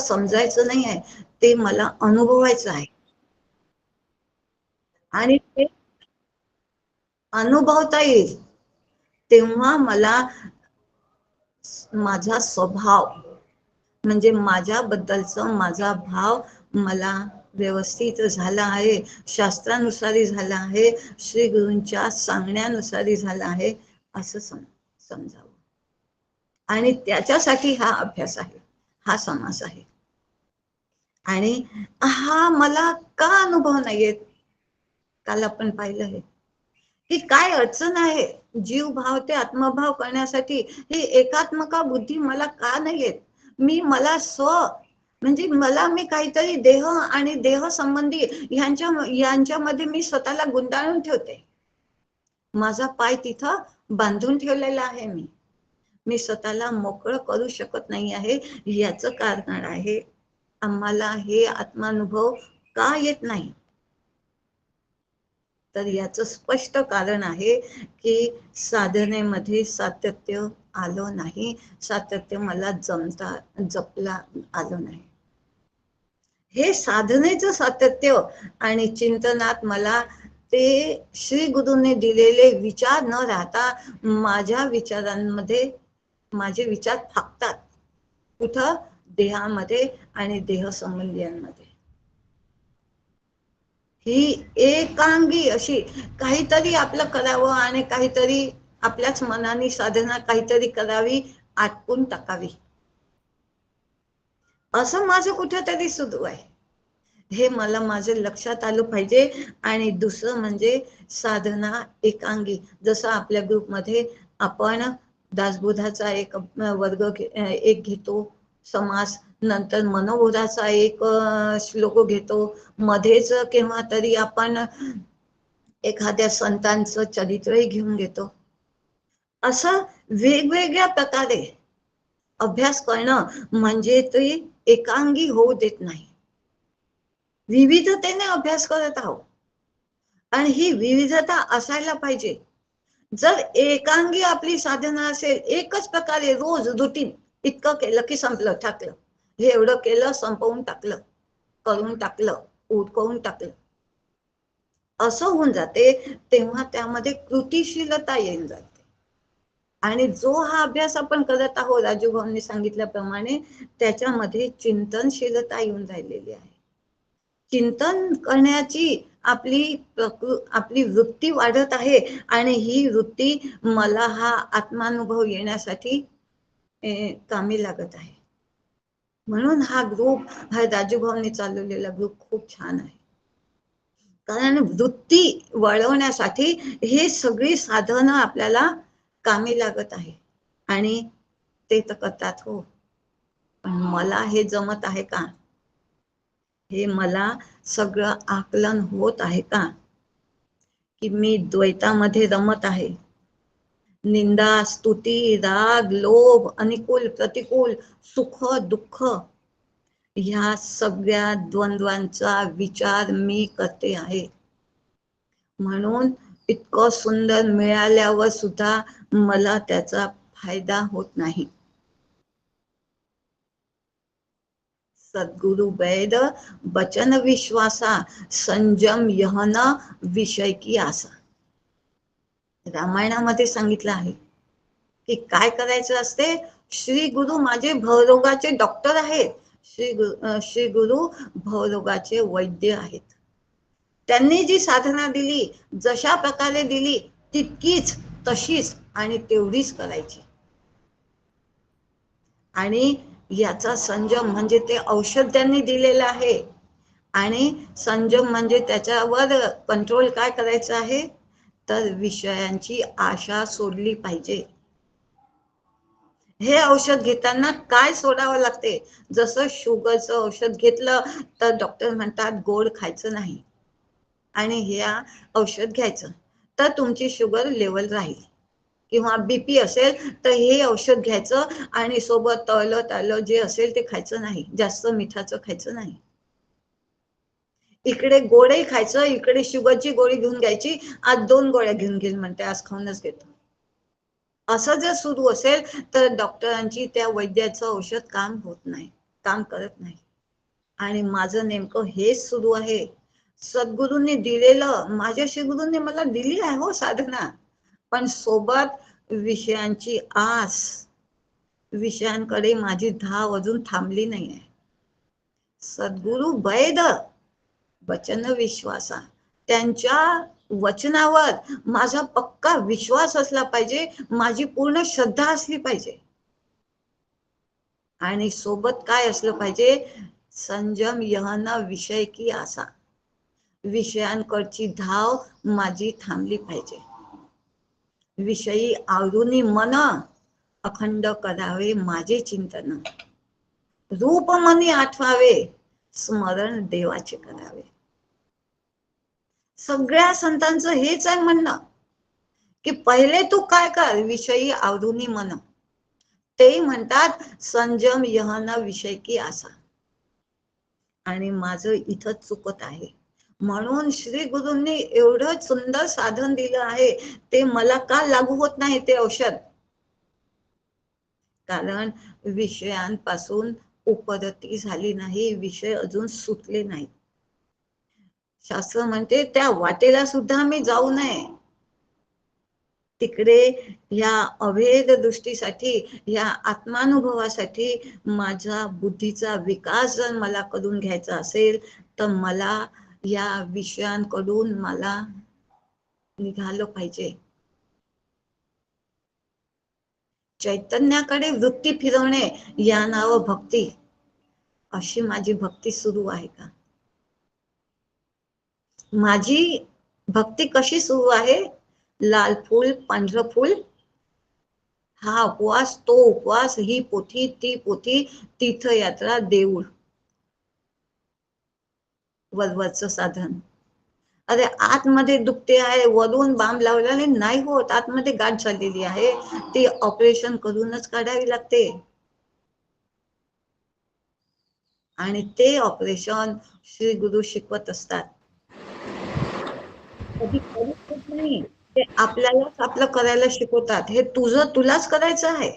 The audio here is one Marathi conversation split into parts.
समजायचं नाही आहे, ते मला अनुभवायचं आहे. आणि ते अनुभवता येईल तेव्हा मला माझा स्वभाव म्हणजे माझ्याबद्दलचा माझा भाव मला व्यवस्थित झाला आहे, शास्त्रानुसारी झाला आहे, श्री गुरूंच्या सांगण्यानुसारी झाला आहे असं समजावं. आणि त्याच्यासाठी हा अभ्यास आहे, हा समास आहे. आणि हा मला का अनुभव नाही येत? काल आपण पाहिलं आहे की काय अडचण आहे जीव भाव ते आत्मभाव करण्यासाठी. ही एकात्मका बुद्धी मला का नाही येत? मला म्हणजे मला मी काहीतरी देह आणि देह संबंधी यांच्यामध्ये मी स्वतःला गुंडाळून ठेवते. माझा पाय तिथं बांधून ठेवलेला आहे. मी स्वतःला मोकळं करू शकत नाही आहे. याचं कारण आहे आम्हाला हे आत्मानुभव का येत नाही? तर याचं स्पष्ट कारण आहे की साधनेमध्ये सातत्य आलं नाही, सातत्य मला जपला आलं नाही. हे साधनेचं सातत्य आणि चिंतनात मला ते श्री गुरूंनी दिलेले विचार न राहता माझ्या विचारांमध्ये माझे विचार फाकतात. कुठं? देहामध्ये आणि देह संबंधियांमध्ये. ही एकांगी अशी काहीतरी आपलं करावं आणि काहीतरी आपल्याच मनाने साधना काहीतरी करावी, आटपून टाकावी, असं माझं कुठेतरी सुरू आहे. हे मला माझे लक्षात आलं पाहिजे. आणि दुसरं म्हणजे साधना एकांगी. जसं आपल्या ग्रुपमध्ये आपण दासबोधाचा एक वर्ग एक घेतो समास, नंतर मनोबोधाचा एक श्लोक घेतो, मध्येच केव्हा तरी आपण एखाद्या संतांचं चरित्रही घेऊन घेतो. असं वेगवेगळ्या प्रकारे अभ्यास करणं म्हणजे ते एकांगी होऊ देत नाही. विविधतेने अभ्यास करत आहोत आणि ही विविधता असायला पाहिजे. जर एकांगी आपली साधना असेल, एकच प्रकारे रोज रुटीन इतकं केलं की संपलं, टाकलं, हे एवढं केलं संपवून टाकलं, करून टाकलं, उडकवून टाकलं, असं होऊन जाते, तेव्हा त्यामध्ये कृतीशीलता येऊन जाते. आणि जो हा अभ्यास आपण करत आहोत राजू भाऊंनी सांगितल्याप्रमाणे त्याच्यामध्ये चिंतनशीलता येऊन राहिलेली आहे. चिंतन करण्याची आपली वृत्ती वाढत आहे आणि ही वृत्ती मला हा आत्मानुभव येण्यासाठी कामी लागत आहे. म्हणून हा ग्रुप, हा राजू भाऊंनी चालवलेला ग्रुप खूप छान आहे. कारण वृत्ती वळवण्यासाठी हे सगळी साधनं आपल्याला कामी लागत आहे. आणि ते तर करतात हो, पण मला हे जमत आहे का? हे मला सगळं आकलन होत आहे का? की मी द्वैतामध्ये रमत आहे? निंदा, स्तुती, राग, लोभ, अनुकूल, प्रतिकूल, सुख, दुःख, ह्या सगळ्या द्वंद्वांचा विचार मी करते आहे. म्हणून इतकं सुंदर मिळाल्यावर सुद्धा मला त्याचा फायदा होत नाही. सद्गुरु वैद बचन विश्वासा, संयम यहन विषय की आसा. रामायणामध्ये सांगितलं आहे की काय करायचं असते. श्री गुरु माझे भवरोगाचे डॉक्टर आहेत, श्री गुरु भवरोगाचे वैद्य आहेत. त्यांनी जी साधना दिली, जशा प्रकारे दिली तितकीच, तशीच आणि तेवढीच करायची. आणि याचा संयम म्हणजे ते औषध त्यांनी दिलेलं आहे. आणि संयम म्हणजे त्याच्यावर कंट्रोल काय करायचं आहे, तर विषयांची आशा सोडली पाहिजे. हे औषध घेताना काय सोडावं लागते? जसं शुगरचं औषध घेतलं तर डॉक्टर म्हणतात गोड खायचं नाही आणि हे औषध घ्यायचं तर तुमची शुगर लेवल राहील. किंवा बीपी असेल तर हे औषध घ्यायचं आणि सोबत तळलं जे असेल ते खायचं नाही, जास्त मिठाचं खायचं नाही. इकडे गोडही खायचं, इकडे शुगरची गोळी घेऊन घ्यायची, आज 2 गोळ्या घेऊन घेईल म्हणते, आज खाऊनच घेतो. असं जर सुरू असेल तर डॉक्टरांची त्या वैद्याचं औषध काम होत नाही. काम करत नाही. आणि माझं नेमकं हेच सुरू आहे. सद्गुरूंनी दिलेलं, माझ्या श्रीगुरूंनी मला दिली आहे हो साधना, पण सोबत विषयांची आस, विषयांकडे माझी धाव अजून थांबली नाही आहे. सद्गुरु वैद वचन विश्वासा, त्यांच्या वचनावर माझा पक्का विश्वास असला पाहिजे, माझी पूर्ण श्रद्धा असली पाहिजे. आणि सोबत काय असलं पाहिजे, संयम यहन विषय की आसा, विषयांकडची धाव माझी थांबली पाहिजे. विषयी आवडूनी मन अखंड करावे माझे चिंतन, रूप मनी आठवावे स्मरण देवाचे करावे. सगळ्या संतांचं हेच आहे म्हणणं की पहिले तू काय कर, विषयी आवडूनी मन. ते म्हणतात संयम यहन विषय की आसा. आणि माझं इथं चुकत आहे. म्हणून श्री गुरूंनी एवढं सुंदर साधन दिलं आहे, ते मला का लागू होत नाही ते औषध? कारण विषयांपासून उपरती झाली नाही, विषय अजून सुटले नाही. शास्त्र म्हणते त्या वाटेला सुद्धा मी जाऊ नये. तिकडे ह्या अभेद दृष्टीसाठी, ह्या आत्मानुभवासाठी माझा बुद्धीचा विकास जर मला करून घ्यायचा असेल, तर मला या विषयांकडून मला निघालं पाहिजे. चैतन्याकडे वृत्ती फिरवणे या नाव भक्ती. अशी माझी भक्ती सुरू आहे का? माझी भक्ती कशी सुरू आहे? लाल फूल पांढरं फूल, हा उपवास तो उपवास, ही पोथी ती पोथी, तीर्थयात्रा देऊळ, वरवरचं साधन. अरे आतमध्ये दुखते आहे, वरून बाम लावल्याने नाही होत, आतमध्ये गाठ झालेली आहे, ती ऑपरेशन करूनच काढावी लागते. आणि ते ऑपरेशन श्री गुरु शिकवत असतात. कधी करू होत नाही, ते आपल्यालाच आपलं करायला शिकवतात. हे तुझं तुलाच करायचं आहे,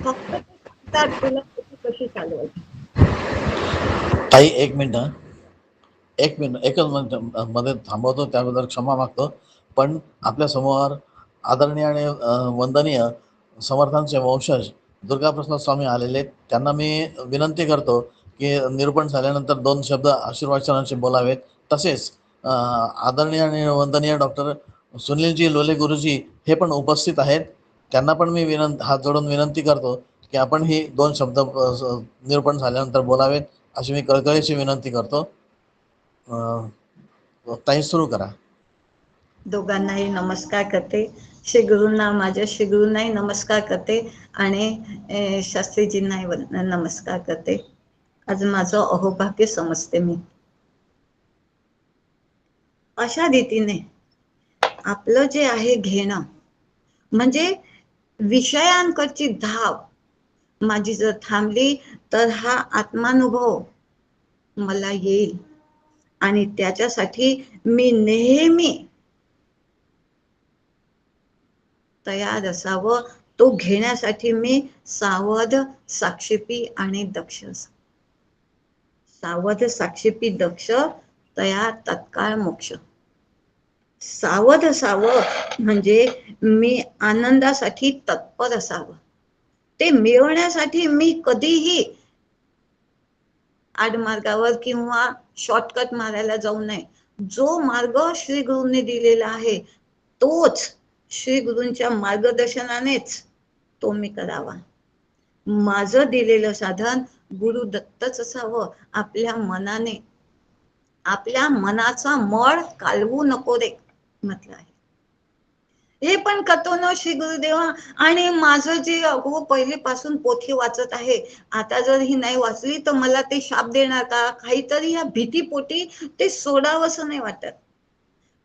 फक्त ते सांगतात तुला कशी चालवायची. ताई एक मिनिट, एकच मिनिट मध्ये थांबवतो, त्याबद्दल क्षमा मागतो. पण आपल्या समोर आदरणीय आणि वंदनीय समर्थांचे वंशज दुर्गाप्रसाद स्वामी आलेले, त्यांना मी विनंती करतो की निरूपण झाल्यानंतर 2 शब्द आशीर्वचनाचे बोलावेत. तसेच आदरणीय आणि वंदनीय डॉक्टर सुनीलजी लोले गुरुजी हे पण उपस्थित आहेत. त्यांना पण मी हात जोडून विनंती करतो की आपण ही 2 शब्द निरूपण झाल्यानंतर बोलावेत, अशी मी कळकळीची विनंती करतो. ताई सुरू करा. दोघांनाही नमस्कार करते. श्री गुरूंना, माझ्या श्री गुरूंनाही नमस्कार करते आणि शास्त्रीजींनाही नमस्कार करते. आज माझं अहोभाग्य समजते मी. अशा रीतीने आपलं जे आहे घेणं, म्हणजे विषयांकडची धाव माझी जर थांबली, तर हा आत्मानुभव मला येईल. आणि त्याच्यासाठी मी नेहमी तयार असावं. तो घेण्यासाठी मी सावध, साक्षेपी आणि दक्ष असावं. सावध, साक्षेपी, दक्ष, तयार, तत्काळ मोक्ष. सावध असावं म्हणजे मी आनंदासाठी तत्पर असावं. ते मिळवण्यासाठी मी कधीही आडमार्गावर किंवा शॉर्टकट मारायला जाऊ नये. जो मार्ग श्री गुरूंनी दिलेला आहे, तोच श्री गुरूंच्या मार्गदर्शनानेच तो मी करावा. माझं दिलेलं साधन गुरु दत्तच असावं. आपल्या मनाने, आपल्या मनाचा मळ कालवू नको रे म्हटलं आहे. हे पण करतो ना श्री गुरुदेवा. आणि माझं जे अगो पहिलेपासून पोथी वाचत आहे, आता जर ही नाही वाचली तर मला ते शाप देणार का, काहीतरी या भीतीपोटी ते सोडावंसं नाही वाटत.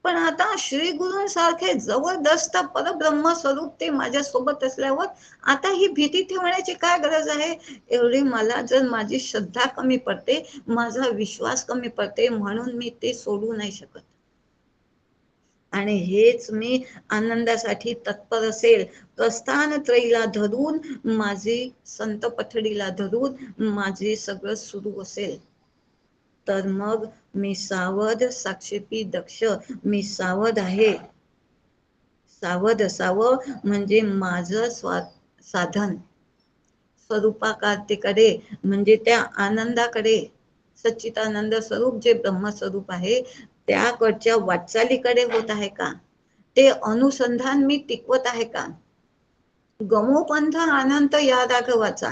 पण आता श्री गुरूंसारखे जबरदस्त परब्रह्म स्वरूप ते माझ्या सोबत असल्यावर आता ही भीती ठेवण्याची काय गरज आहे? एवढी मला जर माझी श्रद्धा कमी पडते, माझा विश्वास कमी पडते, म्हणून मी ते सोडू नाही शकत. आणि हेच मी आनंदासाठी तत्पर असेल, प्रस्थान त्रयीला धरून, माझी संत पठडीला धरून माझे सगळं सुरू असेल, तर मग मी सावध, साक्षेपी दक्ष, मी सावध आहे. सावध असावं म्हणजे माझं साधन स्वरूपाकारतेकडे, म्हणजे त्या आनंदाकडे, सच्चिदानंद स्वरूप जे ब्रह्मस्वरूप आहे त्याकडच्या वाटचालीकडे होत आहे का, ते अनुसंधान मी टिकवत आहे का. गमोपंथ अनंत या राघवाचा,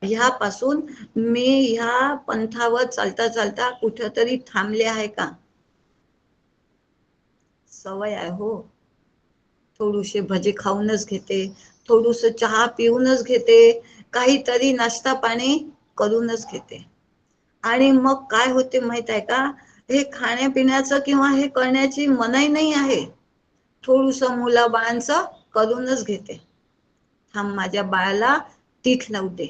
ह्यापासून मी ह्या पंथावर चालता चालता कुठंतरी थांबले आहे का. सवय आहे हो, थोडीशी भजी खाऊनच घेते, थोडस चहा पिऊनच घेते, काहीतरी नाश्ता पाणी करूनच घेते. आणि मग काय होते माहित आहे का, हे खाण्यापिण्याचं किंवा हे करण्याची मनाई नाही आहे, थोडस मुलाबाळांचं करूनच घेते. थांब माझ्या बाळाला तीठ लावू दे,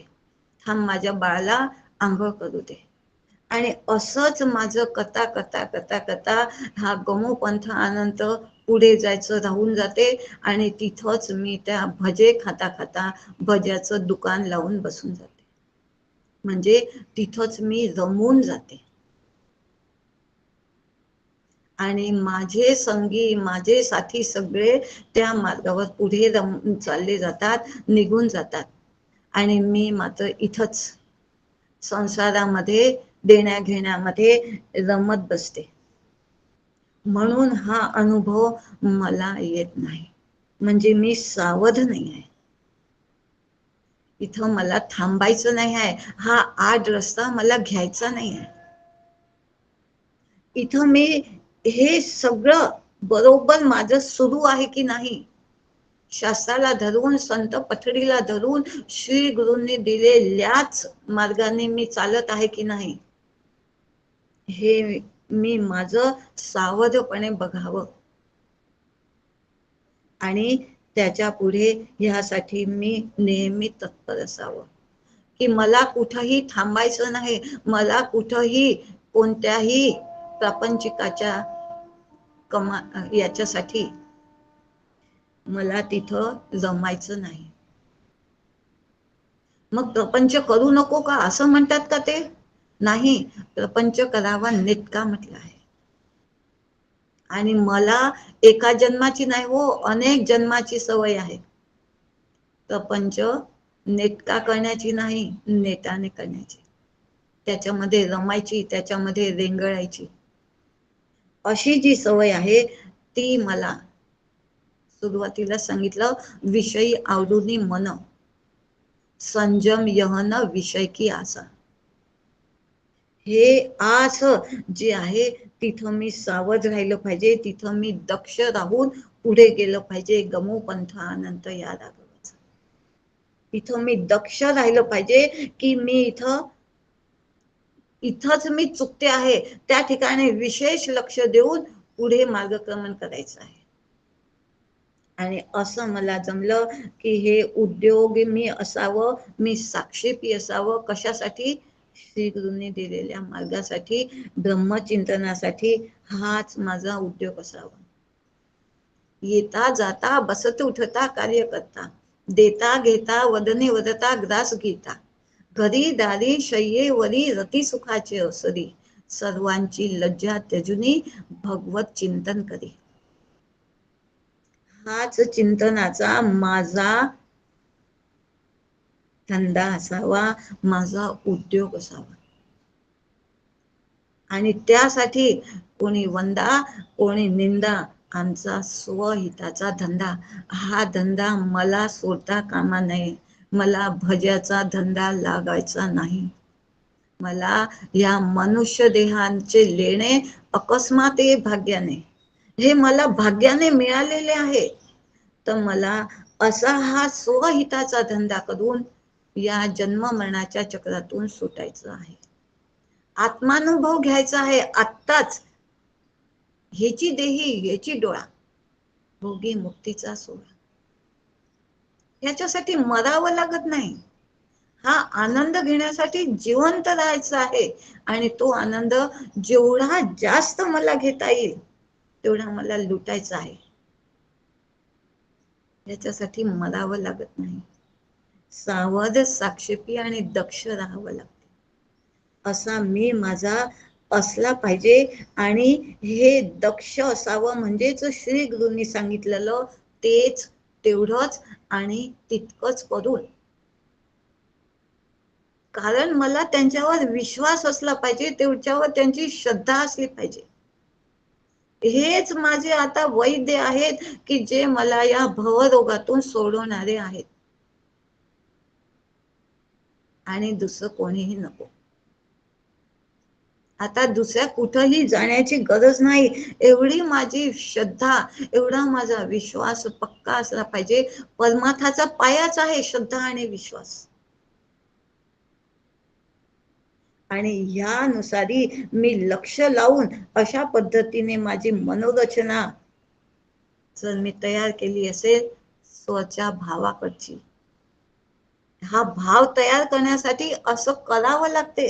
थांब माझ्या बाळाला आंघोळ करू दे. आणि असंच माझं करता करता करता करता हा गमोपंथ अनंत पुढे जायचं राहून जाते. आणि तिथंच मी त्या भजे खाता खाता भज्याचं दुकान लावून बसून जाते, म्हणजे तिथंच मी रमून जाते. आणि माझे संगी, माझे साथी सगळे त्या मार्गावर पुढे चालले जातात, निघून जातात. आणि मी मात्र इथंच संसारामध्ये देण्या घेण्यामध्ये रमत बसते. म्हणून हा अनुभव मला येत नाही, म्हणजे मी सावध नाही आहे. इथं मला थांबायचं नाही आहे, हा आड रस्ता मला घ्यायचा नाही आहे. इथं मी हे सगळं बरोबर माझं सुरू आहे की नाही, शास्त्राला धरून, संत पठडीला धरून, श्री गुरूंनी दिलेल्याच मार्गाने मी चालत आहे की नाही, हे मी माझं सावधपणे बघावं. आणि त्याच्या पुढे ह्यासाठी मी नेहमी तत्पर असावं, की मला कुठंही थांबायचं नाही, मला कुठंही कोणत्याही प्रापंचिकाच्या याच्यासाठी मला तिथं जमायचं नाही. मग प्रपंच करू नको का असं म्हणतात का ते, नाही, प्रपंच करावा नेटका म्हटलं आहे. आणि मला एका जन्माची नाही हो, अनेक जन्माची सवय आहे. प्रपंच नेटका करण्याची नाही, नेटाने करण्याची, त्याच्यामध्ये रमायची, त्याच्यामध्ये रेंगळायची, अशी जी सवय आहे ती मला सुरुवातीला सांगितलं, विषयी आवडूनी मन, संयम यहन विषय की आसा. हे आस जे आहे तिथं मी सावध राहिलं पाहिजे, तिथं मी दक्ष राहून पुढे गेलं पाहिजे. गमोपंथ अनंत या राघवाचा, इथं मी दक्ष राहिलं पाहिजे की मी इथंच मी चुकते आहे, त्या ठिकाणी विशेष लक्ष देऊन पुढे मार्गक्रमण करायचं आहे. आणि असं मला जमलं की हे उद्योग मी असावं, मी साक्षेपी असावं. कशासाठी, श्री गुरूंनी दिलेल्या मार्गासाठी, ब्रह्मचिंतनासाठी. हाच माझा उद्योग असावा. येता जाता बसत उठता कार्य करता, देता घेता वदने वदता ग्रास घेता, घरी दारी शय्येवरी रती सुखाचे असरी, सर्वांची लज्जा त्यजुनी भगवत चिंतन करी. हाच चिंतनाचा माझा धंदा असावा, माझा उद्योग असावा. आणि त्यासाठी कोणी वंदा कोणी निंदा, आमचा स्वहिताचा धंदा. हा धंदा मला सोडता कामा नये, मला भज्याचा धंदा लागायचा नाही. मला या मनुष्य देहांचे लेणे अकस्मात भाग्याने, हे मला भाग्याने मिळालेले आहे. तर मला असा हा स्वहिताचा धंदा करून या जन्म मरणाच्या चक्रातून सुटायचं आहे. आत्मानुभव घ्यायचा आहे आत्ताच, ह्याची देही ह्याची डोळा, भोगी मुक्तीचा सोहळा. याच्यासाठी मरावं लागत नाही, हा आनंद घेण्यासाठी जिवंत राहायचं आहे. आणि तो आनंद जेवढा जास्त मला घेता येईल तेवढा मला लुटायचा आहे. याच्यासाठी मरावं लागत नाही. सावध, साक्षेपी आणि दक्ष राहावं लागते. असा मी माझा असला पाहिजे. आणि हे दक्ष असावं म्हणजेच श्री गुरूंनी सांगितलेलं तेच, तेवढंच आणि तितकंच करून. कारण मला त्यांच्यावर विश्वास असला पाहिजे, त्यांच्यावर त्यांची श्रद्धा असली पाहिजे. हेच माझे आता वैद्य आहेत की जे मला या भवरोगातून सोडवणारे आहेत. आणि दुसरं कोणीही नको. आता दुसऱ्या कुठंही जाण्याची गरज नाही. एवढी माझी श्रद्धा, एवढा माझा विश्वास पक्का असला पाहिजे. परमार्थाचा पायाच आहे श्रद्धा आणि विश्वास. आणि ह्यानुसारी मी लक्ष लावून अशा पद्धतीने माझी मनोरचना जर मी तयार केली असेल स्वतःच्या भावाकडची. हा भाव तयार करण्यासाठी असं करावं लागते.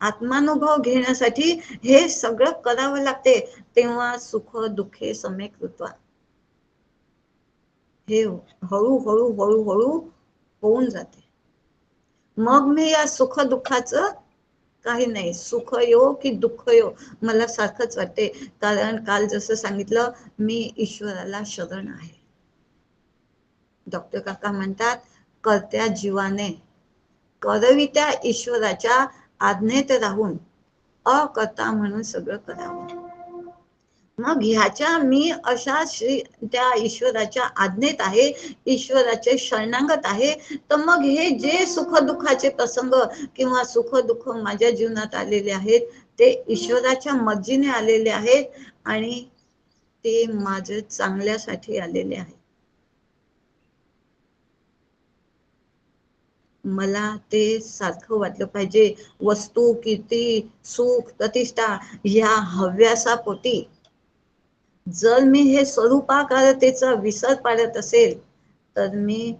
आत्मानुभव घेण्यासाठी हे सगळं करावं लागते. तेव्हा सुख दुःखे समे कृत्वा हे हळूहळू हळूहळू होऊन जाते. मग मी या सुख दुःखाचं काही नाही, सुख यो की दुःख यो मला सारखंच वाटते. कारण काल जसं सांगितलं मी ईश्वराला शरण आहे. डॉक्टर काका म्हणतात कर्त्या जीवाने करवित्या ईश्वराच्या आज्ञेत राहून अकर्ता म्हणून सगळं करावं. मग ह्याच्या मी अशा त्या ईश्वराच्या आज्ञेत आहे, ईश्वराचे शरणागत आहे. तर मग हे जे सुख दुःखाचे प्रसंग किंवा सुख दुःख माझ्या जीवनात आलेले आहेत ते ईश्वराच्या मर्जीने आलेले आहेत आणि ते माझे चांगल्यासाठी आलेले आहेत. मला ते सारखं वाटलं पाहिजे. वस्तू, कीर्ती, सुख, प्रतिष्ठा ह्या हव्यासापोटी जर मी हे स्वरूपाकारतेचा विसर पाडत असेल तर मी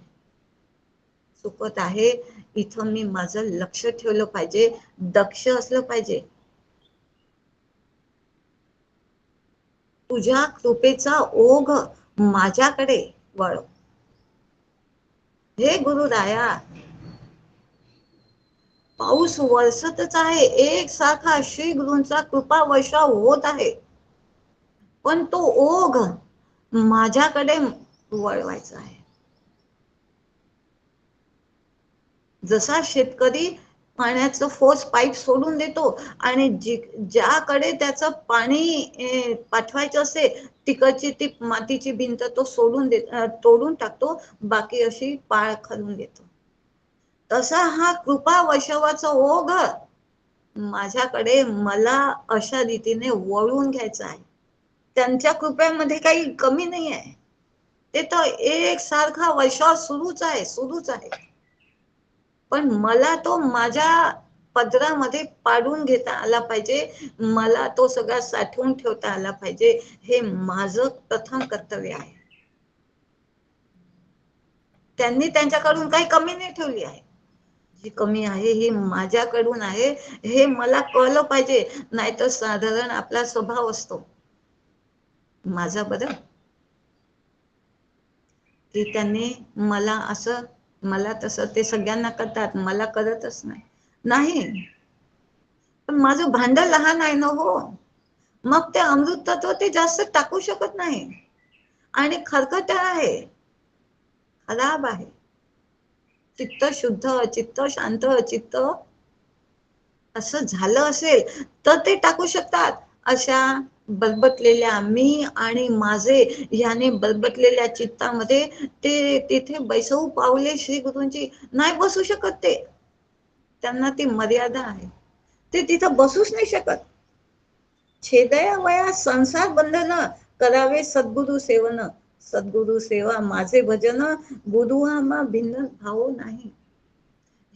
चुकत आहे. इथं मी माझं लक्ष ठेवलं पाहिजे, दक्ष असलं पाहिजे. तुझ्या कृपेचा ओघ माझ्याकडे वळव. हे गुरुराया, पाऊस वरसतच आहे एक सारखा श्री गुरूंचा कृपा वर्षाव होत आहे. पण तो ओघ माझ्याकडे वळवायचा आहे. जसा शेतकरी पाण्याचं फोर्स पाईप सोडून देतो आणि ज्याकडे त्याचं पाणी पाठवायचं असते तिकडची ती मातीची भिंत तो तोडून टाकतो, बाकी अशी पाळ खालून देतो. तसा हा कृपा वैष्णवाचा ओघ माझ्याकडे मला अशा रीतीने वळून घ्यायचा आहे. त्यांच्या कृपेमध्ये काही कमी नाही आहे. ते तर एक सारखा वैष्णव सुरूच आहे, सुरूच आहे. पण मला तो माझ्या पदरामध्ये पाडून घेता आला पाहिजे. मला तो सगळा साठवून ठेवता आला पाहिजे. हे माझं प्रथम कर्तव्य आहे. त्यांनी त्यांच्याकडून काही कमी नाही ठेवली आहे. जी कमी आहे ही माझ्याकडून आहे हे मला कळलं पाहिजे. नाहीतर साधारण आपला स्वभाव असतो माझा बरं की त्यांनी मला असं मला तसं, ते सगळ्यांना करतात मला करतच नाही. पण माझं भांड लहान आहे ना हो. मग ते अमृत तत्व ते जास्त टाकू शकत नाही आणि खरकट आहे, खराब आहे. चित्त शुद्ध, चित्त शांत, चित्त असं झालं असेल तर ते टाकू शकतात. अशा बरबटलेल्या मी आणि माझे ह्याने बरबटलेल्या चित्तामध्ये ते तिथे बैसवू पावले श्री गुरूंची नाही बसू शकत. ते त्यांना ती मर्यादा आहे. ते तिथं बसूच नाही शकत. छेदया वया संसार बंधन करावे सद्गुरु सेवन. सद्गुरु सेवा माझे भजन गुरु आम्हा भिन्न भाव नाही.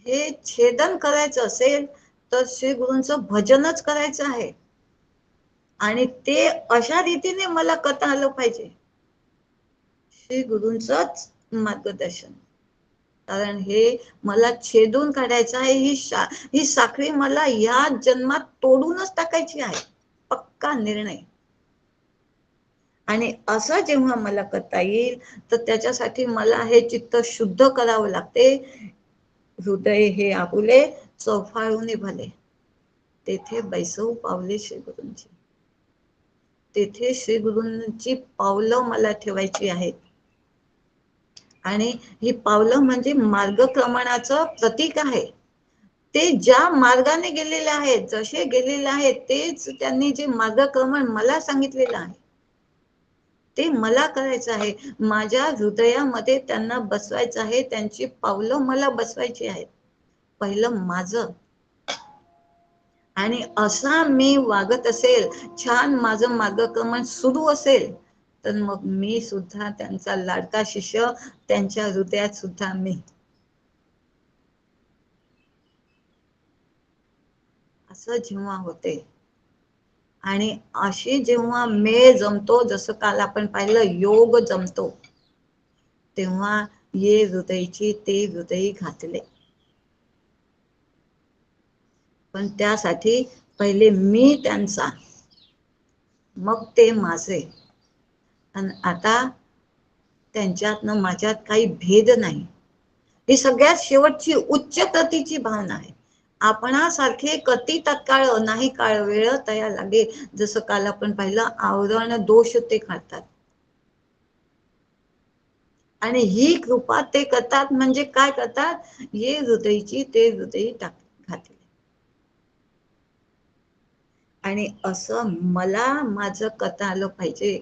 हे छेदन करायचं असेल तर श्री गुरूंचं भजनच करायचं आहे. आणि ते अशा रीतीने मला करता आलं पाहिजे श्री गुरूंचंच मार्गदर्शन. कारण हे मला छेदून काढायचं आहे. ही साखळी मला या जन्मात तोडूनच टाकायची आहे. पक्का निर्णय. आणि असं जेव्हा मला करता येईल तर त्याच्यासाठी मला हे चित्त शुद्ध करावं लागते. हृदय हे आपुले चौफाळून भले, तेथे बैसवू पावले श्री गुरूंची. तेथे श्री गुरूंची पावलं मला ठेवायची आहेत. आणि ही पावलं म्हणजे मार्गक्रमणाचं प्रतीक आहे. ते ज्या मार्गाने गेलेले आहेत, जसे गेलेले आहेत, तेच त्यांनी जे मार्गक्रमण मला सांगितलेलं आहे ते मला करायचं आहे. माझ्या हृदयामध्ये त्यांना बसवायचं आहे. त्यांची पावलं मला बसवायची आहेत. पहिलं माझं. आणि असा मी वागत असेल, छान माझं मार्गक्रमण सुरू असेल, तर मग मी सुद्धा त्यांचा लाडका शिष्य, त्यांच्या हृदयात सुद्धा मी. असं जेव्हा होते आणि अशी जेव्हा मेळ जमतो, जसं काल आपण पाहिलं योग जमतो, तेव्हा ये हृदयची ते हृदयी घातले. पण त्यासाठी पहिले मी त्यांचा, मग ते माझे. आणि आता त्यांच्यातनं माझ्यात काही भेद नाही. ही सगळ्यात शेवटची उच्च प्रतीची भावना आहे. आपणासारखे कधी तत्काळ नाही काळ वेळ तया लागे, जसं काल आपण पाहिलं आवरण दोष ते काढतात. आणि ही कृपा ते करतात म्हणजे काय करतात, ये हृदयची ते हृदयी घातले. आणि असं मला माझं करता आलं पाहिजे.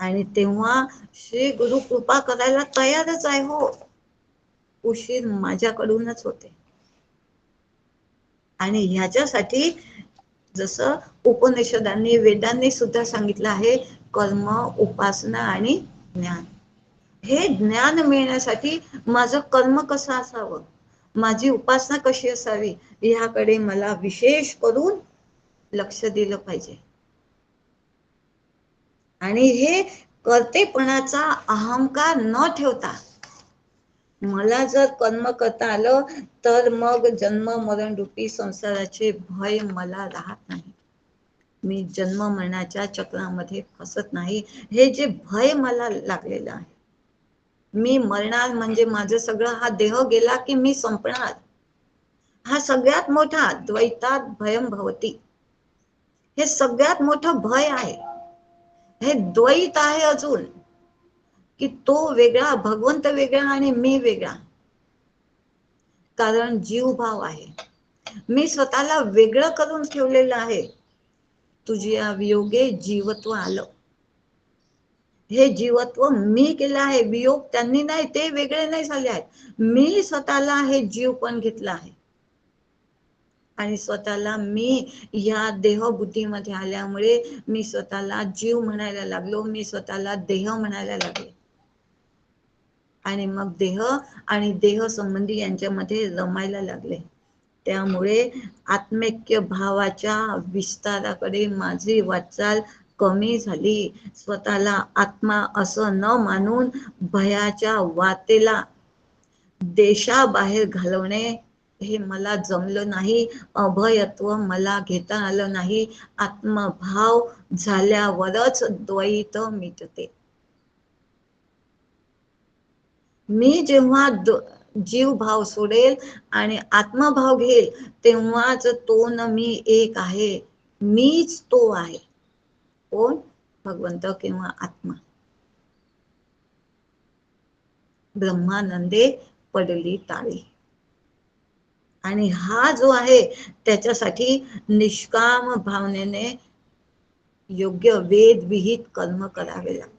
आणि तेव्हा श्री गुरु कृपा करायला तयारच आहे. हो, उशीर माझ्याकडूनच होते. आणि ह्याच्यासाठी जसं उपनिषदांनी वेदांनी सुद्धा सांगितलं आहे, कर्म, उपासना आणि ज्ञान. हे ज्ञान मिळण्यासाठी माझं कर्म कसं असावं, माझी उपासना कशी असावी, ह्याकडे मला विशेष करून लक्ष दिलं पाहिजे. आणि हे कर्तेपणाचा अहंकार न ठेवता, मला जर कर्म करता आलं तर मग जन्म मरण रूपी संसाराचे भय मला राहत नाही. मी जन्म मरणाच्या चक्रामध्ये फसत नाही. हे जे भय मला लागलेलं आहे, मी मरणार म्हणजे माझं सगळं, हा देह गेला की मी संपणार, हा सगळ्यात मोठा द्वैतात भयम भवती, हे सगळ्यात मोठं भय आहे. हे द्वैत आहे अजून, की तो वेगळा, भगवंत वेगळा आणि मी वेगळा. कारण जीवभाव आहे. मी स्वतःला वेगळं करून ठेवलेलं आहे. तुझ्या वियोगे जीवत्व आलं. हे जीवत्व मी केलं आहे, वियोग त्यांनी नाही, ते वेगळे नाही झाले आहेत. मी स्वतःला हे जीव पण घेतला आहे. आणि स्वतःला मी या देहबुद्धीमध्ये आल्यामुळे मी स्वतःला जीव म्हणायला लागलो, मी स्वतःला देह म्हणायला लागले. आणि मग देह आणि देह संबंधी यांच्यामध्ये रमायला लागले. त्यामुळे आत्मैक्य भावाच्या विस्ताराकडे माझी वाटचाल कमी झाली. स्वतःला आत्मा असं न मानून भयाच्या वाटेला देशाबाहेर घालवणे हे मला जमलं नाही. अभयत्व मला घेता आलं नाही. आत्मभाव झाल्यावरच द्वैत मिटते. मी जेव्हा जीव भाव सोडेल आणि आत्मभाव घेईल, तेव्हाच तो न मी एक आहे, मीच तो आहे. कोण? भगवंत किंवा आत्मा. ब्रह्मानंदे पडली टाळी. आणि हा जो आहे त्याच्यासाठी निष्काम भावनेने योग्य वेद विहित कर्म करावे लागतात.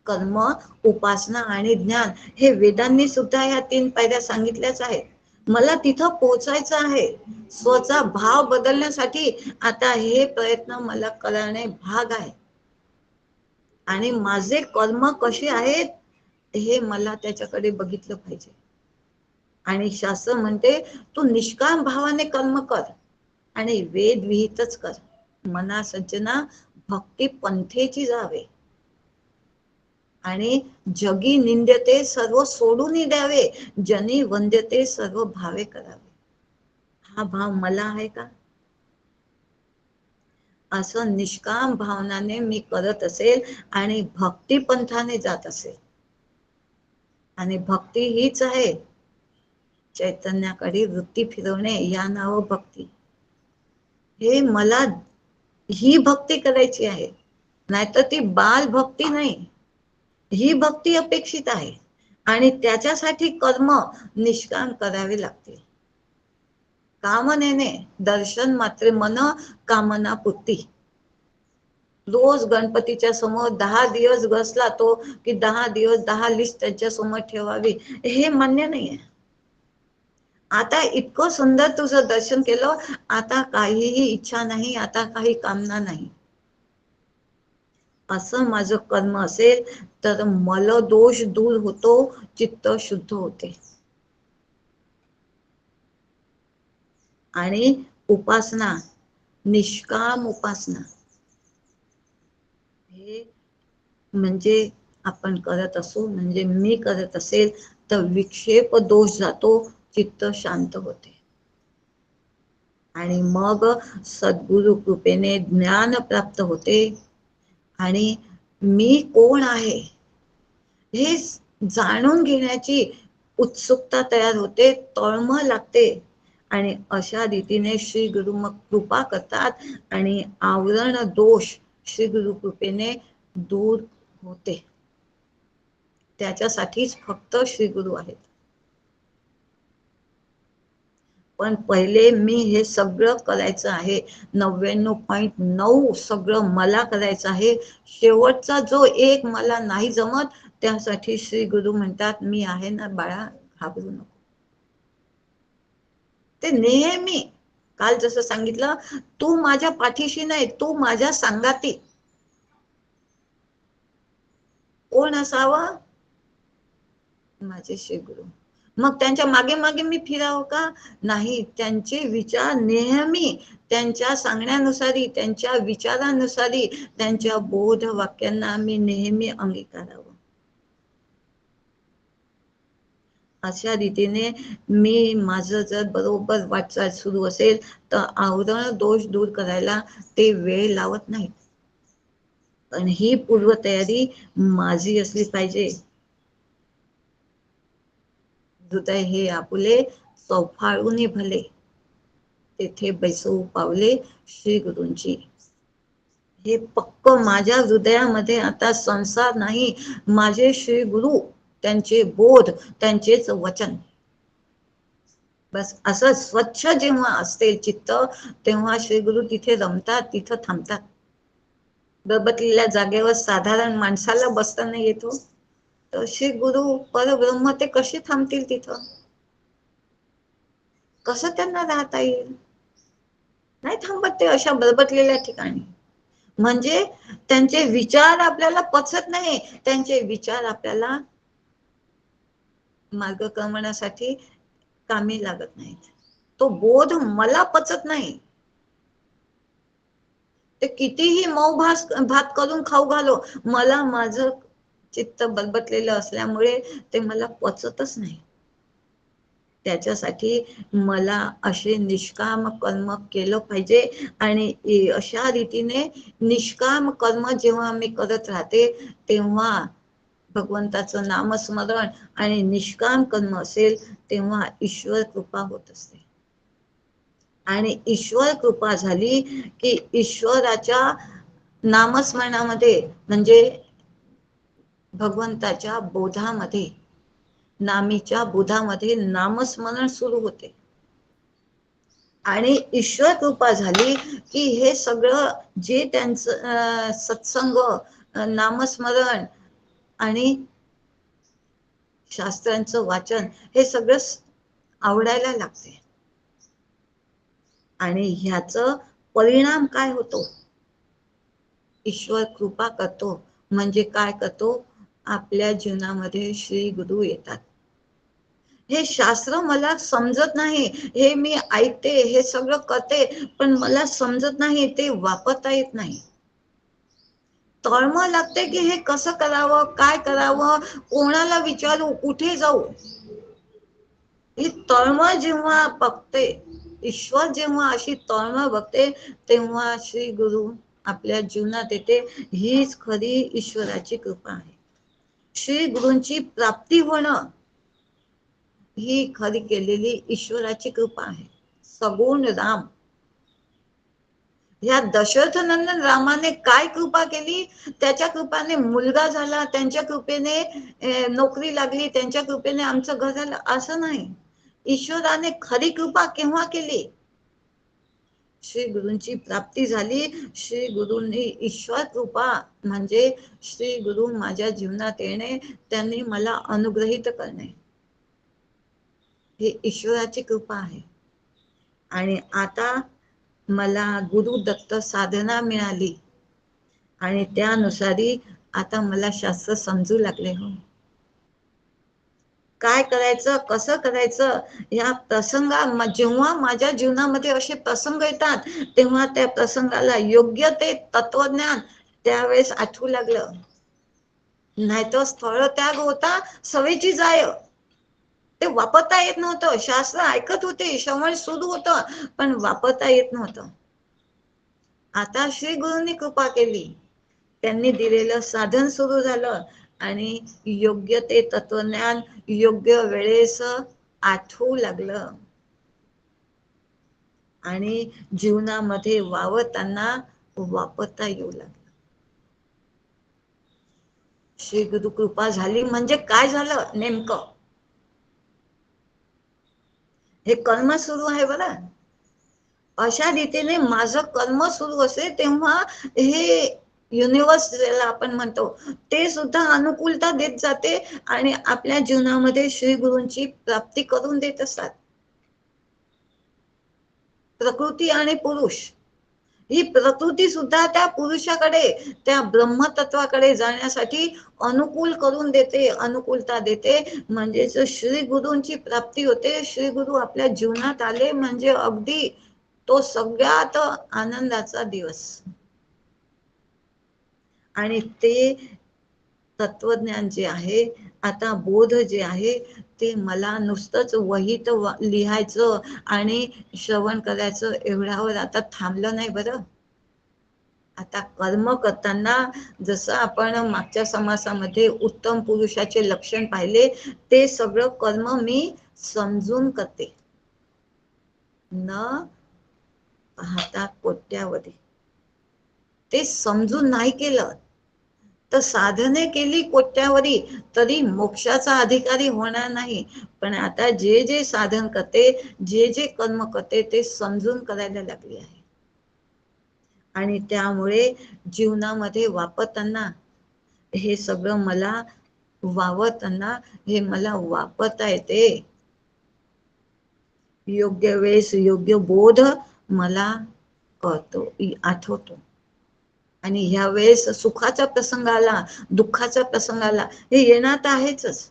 कर्म, उपासना आणि ज्ञान हे वेदांनी सुद्धा ह्या 3 पायऱ्या सांगितल्याच आहेत. मला तिथं पोहोचायचं आहे. स्वचा भाव बदलण्यासाठी आता हे प्रयत्न मला करणे भाग आहे. आणि माझे कर्म कसे आहेत हे मला त्याच्याकडे बघितलं पाहिजे. आणि शास्त्र म्हणते तू निष्काम भावाने कर्म कर आणि वेद विहितच कर. मना सज्जना भक्ती पंथेची जावे आणि जगी निंद्यते सर्व सोडून द्यावे, जनी वंद्यते सर्व भावे करावे. हा भाव मला आहे का? असं निष्काम भावनाने मी करत असेल आणि भक्ती पंथाने जात असेल, आणि भक्ती हीच आहे चैतन्याकडे वृत्ती फिरवणे, या नाव भक्ती. हे मला ही भक्ती करायची आहे, नाहीतर ती बाल भक्ती नाही, ही भक्ती अपेक्षित आहे. आणि त्याच्यासाठी कर्म निष्काम करावे लागते. कामनेने दर्शन मात्र मन कामना पुरती. रोज गणपतीच्या समोर 10 दिवस बसला तो की 10 दिवस 10 लिस्ट त्याच्या समोर ठेवावी, हे मान्य नाहीये. आता इतकं सुंदर तुझं दर्शन केलं, आता काहीही इच्छा नाही, आता काही कामना नाही, असं माझं कर्म असेल तर मल दोष दूर होतो, चित्त शुद्ध होते. आणि उपासना, निष्काम उपासना, हे म्हणजे आपण करत असू, म्हणजे मी करत असेल तर विक्षेप दोष जातो, चित्त शांत होते. आणि मग सद्गुरु कृपेने ज्ञान प्राप्त होते. आणि मी कोण आहे हे जाणून घेण्याची उत्सुकता तयार होते, तळमळ लागते. आणि अशा रीतीने श्री गुरु मग कृपा करतात आणि आवरण दोष श्री गुरु कृपेने दूर होते. त्याच्यासाठीच फक्त श्री गुरु आहेत. पण पहिले मी हे सगळं करायचं आहे, 99.9 सगळं मला करायचं आहे. शेवटचा जो एक मला नाही जमत, त्यासाठी श्री गुरु म्हणतात मी आहे ना बाळा, घाबरू नको. ते नेहमी, काल जसं सांगितलं, तू माझ्या पाठीशी नाही, तू माझ्या संगाती. कोण असावं? माझे श्री गुरु. मग त्यांच्या मागे मागे मी फिरावं का? नाही, त्यांचे विचार नेहमी त्यांच्या सांगण्यानुसारी, त्यांच्या विचारानुसारी, त्यांच्या बोध वाक्यांना मी नेहमी अंगीकारावं. अशा रीतीने मी माझं जर बरोबर वाटचाल सुरू असेल तर आवरण दोष दूर करायला ते वेळ लावत नाहीत. पण ही पूर्वतयारी माझी असली पाहिजे. हृदय हे आपुले चौफाळून भले, तेथे बैसवू पावले श्री गुरूंची. हे पक्क माझ्या हृदयामध्ये आता संसार नाही, माझे श्री गुरु, त्यांचे बोध, त्यांचेच वचन. बस असं स्वच्छ जेव्हा असते चित्त, तेव्हा श्री गुरु तिथे रमतात, तिथं थांबतात. बबतलेल्या जागेवर साधारण माणसाला बसता नाही येतो, तर श्री गुरु परब्रह्म ते कसे थांबतील तिथं? कसं त्यांना राहता येईल? नाही थांबत ते अशा बरबटलेल्या ठिकाणी. म्हणजे त्यांचे विचार आपल्याला पचत नाही, त्यांचे विचार आपल्याला मार्गक्रमणासाठी कामी लागत नाहीत. तो बोध मला पचत नाही. ते कितीही मऊ भात करून खाऊ घालो, मला माझं चित्त बलबतलेलं असल्यामुळे ते मला पचतच नाही. त्याच्यासाठी मला असे निष्काम कर्म केलं पाहिजे. आणि अशा रीतीने निष्काम कर्म जेव्हा मी करत राहते, तेव्हा भगवंताचं नामस्मरण आणि निष्काम कर्म असेल, तेव्हा ईश्वर कृपा होत असते. आणि ईश्वर कृपा झाली की ईश्वराच्या नामस्मरणामध्ये, म्हणजे भगवंताच्या बोधामध्ये, नामीच्या बोधामध्ये नामस्मरण सुरू होते. आणि ईश्वर कृपा झाली की हे सगळं जे त्यांचं सत्संग, नामस्मरण आणि शास्त्रांचं वाचन, हे सगळं आवडायला लागते. आणि ह्याचं परिणाम काय होतो? ईश्वर कृपा करतो, म्हणजे काय करतो? आपल्या जीवनामध्ये श्री गुरु येतात. हे शास्त्र मला समजत नाही, हे मी ऐकते, हे सगळं करते, पण मला समजत नाही, ते वापरता येत नाही. तळमळ लागते की हे कसं करावं, काय करावं, कोणाला विचारू, कुठे जाऊ. ही तळमळ जेव्हा बघते, ईश्वर जेव्हा अशी तळमळ बघते तेव्हा श्री गुरु आपल्या जीवनात येते. हीच खरी ईश्वराची कृपा आहे. श्री गुरूंची प्राप्ती होणं ही खरी केलेली ईश्वराची कृपा आहे. सगुण राम, ह्या दशरथ नंदन रामाने काय कृपा केली? त्याच्या कृपेने मुलगा झाला, त्यांच्या कृपेने नोकरी लागली, त्यांच्या कृपेने आमचं घर झालं, असं नाही. ईश्वराने खरी कृपा केव्हा केली? श्री गुरूंची प्राप्ती झाली. श्री गुरूंनी ईश्वर कृपा म्हणजे श्री गुरु माझ्या जीवनात येणे, त्यांनी मला अनुग्रहित करणे, ही ईश्वराची कृपा आहे. आणि आता मला गुरुदत्त साधना मिळाली आणि त्यानुसारी आता मला शास्त्र समजू लागले. हो, काय करायचं, कसं करायचं, या प्रसंगा जेव्हा माझ्या जीवनामध्ये असे प्रसंग येतात तेव्हा त्या प्रसंगाला योग्य ते तत्वज्ञान त्यावेळेस आठवू लागलं. नाहीतर स्थळ त्याग होता, सवेची जाय, ते वापरता येत नव्हतं. शास्त्र ऐकत होते, श्रवण सुरू होतं, पण वापरता येत नव्हतं. आता श्री गुरूंनी कृपा केली, त्यांनी दिलेलं साधन सुरू झालं आणि योग्य ते तत्वज्ञान योग्य वेळेस आठवू लागलं आणि जीवनामध्ये वावरताना वापरता येऊ लागलं. श्री गुरु कृपा झाली म्हणजे काय झालं नेमकं? हे कर्म सुरू आहे बरं. अशा रीतीने माझं कर्म सुरू असे तेव्हा हे युनिवर्स ज्याला आपण म्हणतो ते सुद्धा अनुकूलता देत जाते आणि आपल्या जीवनामध्ये श्री गुरूंची प्राप्ती करून देत असतात. प्रकृती आणि पुरुष, ही प्रकृती सुद्धा त्या पुरुषाकडे, त्या ब्रह्मतत्वाकडे जाण्यासाठी अनुकूल करून देते, अनुकूलता देते. म्हणजेच श्री गुरूंची प्राप्ती होते. श्री गुरु आपल्या जीवनात आले म्हणजे अगदी तो सगळ्यात आनंदाचा दिवस. आणि ते तत्वज्ञान जे आहे, आता बोध जे आहे, ते मला नुसतंच वहीत लिहायचं आणि श्रवण करायचं एवढ्यावर आता थांबलं नाही बरं. आता कर्म करताना जसं आपण मागच्या समासामध्ये उत्तम पुरुषाचे लक्षण पाहिले, ते सगळं कर्म मी समजून करते, न पाहता कोट्यावधी. ते समजून नाही केलं तर साधने केली कोट्यावधी तरी मोक्षाचा अधिकारी होणार नाही. पण आता जे जे साधन करते, जे जे कर्म करते, ते समजून करायला लागली आहे आणि त्यामुळे जीवनामध्ये वापरताना हे सगळं मला वावरताना हे मला वापरता येते. योग्य वेळेस योग्य बोध मला कळतो, आठवतो. आणि ह्या वेळेस सुखाचा प्रसंग आला, दुःखाचा प्रसंग आला, हे येणार तर आहेच,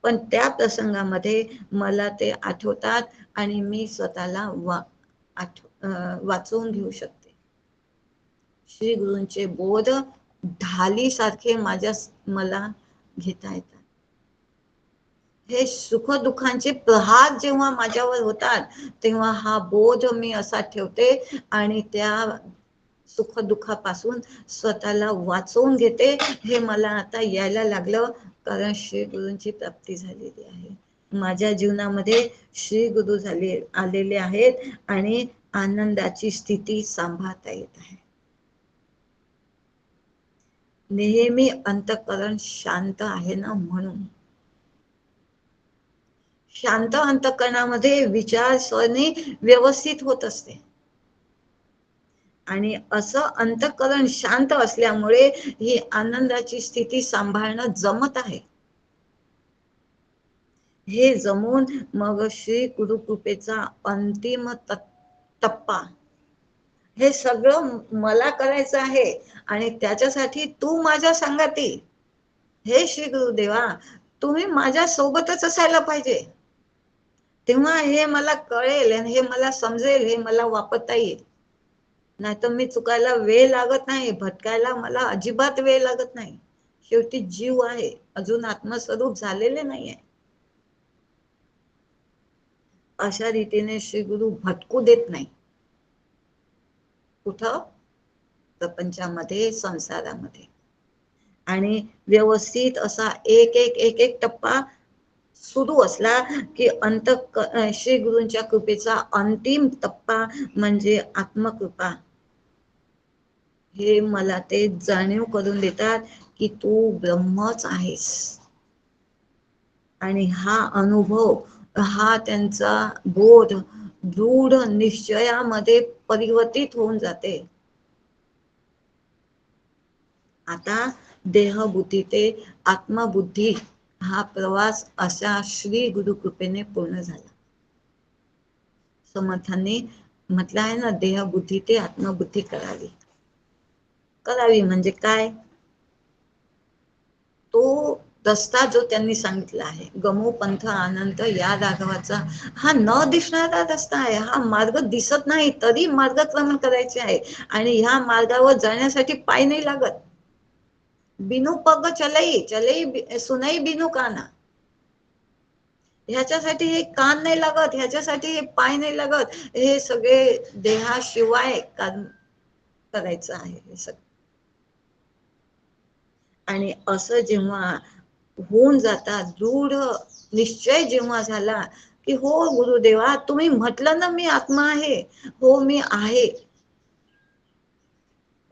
पण त्या प्रसंगामध्ये मला ते आठवतात आणि मी स्वतःला वाचवून घेऊ शकते. श्री गुरूंचे बोध ढालीसारखे मला घेता येतात. हे सुख दुःखांचे प्रहार जेव्हा माझ्यावर होतात तेव्हा हा बोध मी असा ठेवते आणि त्या सुख दुःखापासून स्वतःला वाचवून घेते. हे मला आता यायला लागलं कारण श्री गुरूंची प्राप्ती झालेली आहे. माझ्या जीवनामध्ये श्री गुरु आलेले आहेत आणि आनंदाची स्थिती सांभाळता येत आहे. नेहमी अंतःकरण शांत आहे ना, म्हणून शांत अंतःकरणामध्ये विचारसरणी व्यवस्थित होत असते आणि असं अंतःकरण शांत असल्यामुळे ही आनंदाची स्थिती सांभाळणं जमत आहे. हे जमून मग श्री गुरुकृपेचा अंतिम टप्पा, हे सगळं मला करायचं आहे आणि त्याच्यासाठी तू माझ्या संगती, हे श्री गुरुदेवा तुम्ही माझ्या सोबतच असायला पाहिजे, तेव्हा हे मला कळेल, हे मला समजेल, हे मला वापरता येईल. नाहीतर मी चुकायला वेळ लागत नाही, भटकायला मला अजिबात वेळ लागत नाही. शेवटी जीव आहे, अजून आत्मस्वरूप झालेले नाहीये. अशा रीतीने श्री गुरु भटकू देत नाही. कुठं? प्रपंचामध्ये, संसारामध्ये. आणि व्यवस्थित असा एक एक एक एक टप्पा सुरू असला की श्री गुरूंच्या कृपेचा अंतिम टप्पा म्हणजे आत्मकृपा. हे मला ते जाणीव करून देतात की तू ब्रह्मच आहेस. आणि हा अनुभव, हा त्यांचा बोध दृढ निश्चयामध्ये परिवर्तित होऊन जाते. आता देहबुद्धी ते आत्मबुद्धी हा प्रवास अशा श्री गुरु कृपेने पूर्ण झाला. समर्थांनी म्हटलं आहे ना, देहबुद्धी ते आत्मबुद्धी करावी. करावी म्हणजे काय? तो रस्ता जो त्यांनी सांगितला आहे, गमो पंथ आनंद या राघवाचा, हा न दिसणारा रस्ता आहे. हा मार्ग दिसत नाही तरी मार्गक्रमण करायचे आहे. आणि ह्या मार्गावर जाण्यासाठी पाय नाही लागत. बिनु पग चलई चलई सुनई बिनु काना. ह्याच्यासाठी हे कान नाही लागत, ह्याच्यासाठी हे पाय नाही लागत. हे सगळे देहाशिवाय करायचं आहे हे सगळं. आणि असं जेव्हा होऊन जातात, दृढ निश्चय जेव्हा झाला की हो गुरुदेवा, तुम्ही म्हटलं ना मी आत्मा आहे, हो मी आहे.